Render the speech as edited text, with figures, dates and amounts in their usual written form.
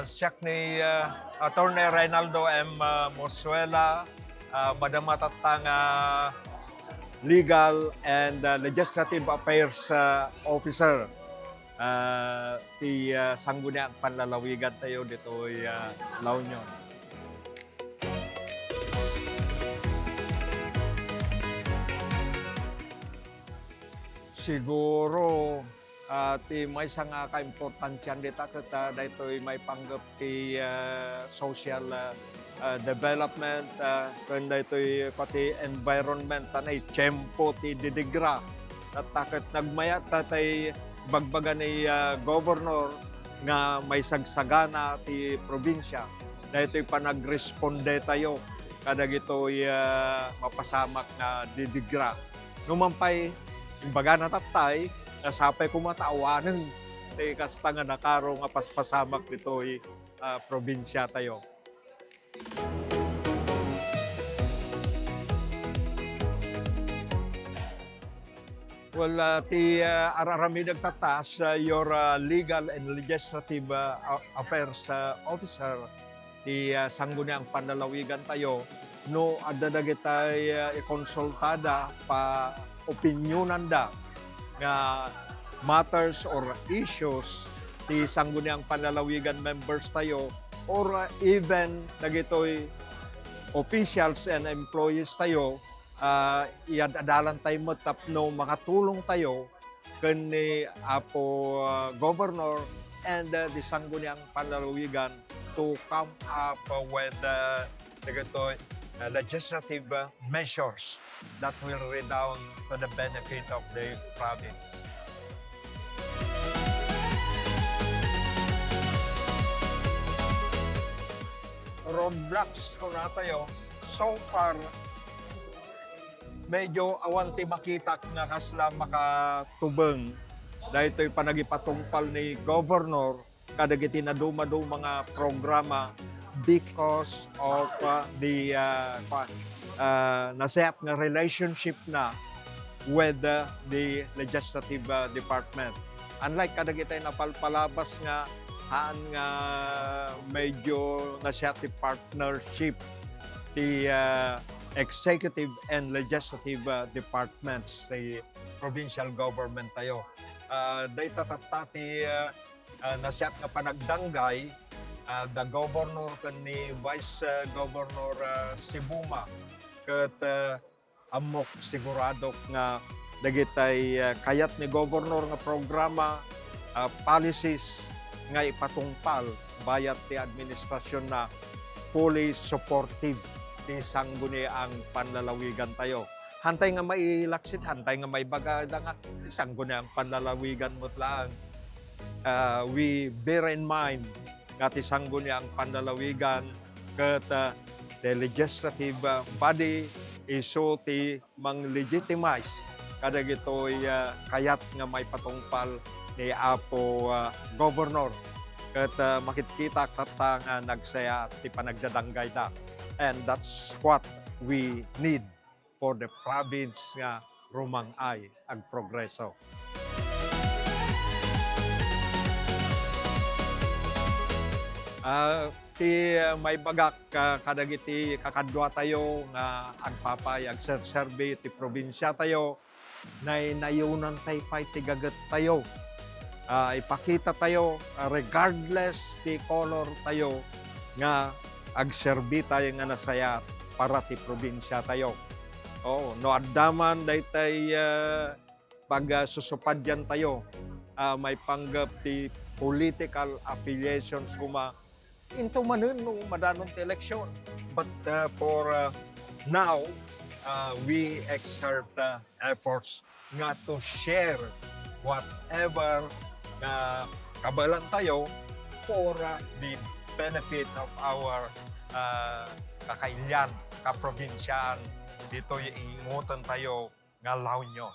Siyak ni Attorney Reynaldo M. Mosuela, madamatatang Legal and Legislative Affairs Officer. Ti sangguniang panlalawigan tayo dito La Union. Siguro ti may nga ka-importansyan dita ket daytoy may panggap ti social development ken daytoy pati environment tanay tiyempo ti didigra at ket nagmayat tatay bagbaga ni governor nga may sagsagana ti probinsya daytoy panagresponde tayo kada gitoy mapasamak na didigra numampay imbaga natatay nasapay kumatawanan ti kasta nga nakaro nga paspasamak ditoy probinsya tayo. Well, ti ararami nagtatas your legal and legislative affairs officer ti sangguniang panlalawigan tayo no adda dagitay ikonsultada pa opinyonan da nga matters or issues si sangguniang panlalawigan members tayo or even dagitoy officials and employees tayo iadadalan tayo mo tapno makatulong tayo ken ni Apo Governor and the sangguniang panlalawigan to come up with dagitoy legislative measures that will redound to the benefit of the province. Roadblocks ko na tayo, so far, medyo awanti makita nga kasla makatubeng dahil ito'y panagipatungpal ni Governor kadagiti na dumadu mga programa because of the naset nga relationship na with the legislative department. Unlike kadagitay na palpalabas nga haan nga medyo naset partnership the executive and legislative departments sa provincial government tayo. Dahi tatatati naset nga panagdanggay the governor ken ni Vice Governor Sibuma ket amok sigurado nga dagitay kayat ni governor nga programa policies nga ipatungpal bayat ti administrasyon na fully supportive ti sangguniang panlalawigan tayo. Hantay nga mailaksit, hantay nga may bagada nga sangguniang panlalawigan mo lang. We bear in mind nga ti sangguniang panlalawigan ket the legislative body iso ti mang-legitimize kada gitoy kayat nga may patungpal ni Apo Governor ket makikita kata nga nagsaya ti panagdadanggay da. And that's what we need for the province nga rumangay ag progreso. Ti may bagak kadagiti kakadwa tayo nga agpapay agserserbi ti probinsya tayo nay nayunan tay pay ti gaget tayo. Ipakita tayo regardless ti color tayo nga agserbi tayo nga nasaya para ti probinsya tayo. No addaman daytay pag susupadyan tayo may panggap ti political affiliations kuma into manen no madanon ti eleksyon. But for now, we exert efforts nga to share whatever kabalan tayo for the benefit of our kakailyan, kaprobinsyaan. Dito iingutan tayo nga La Union.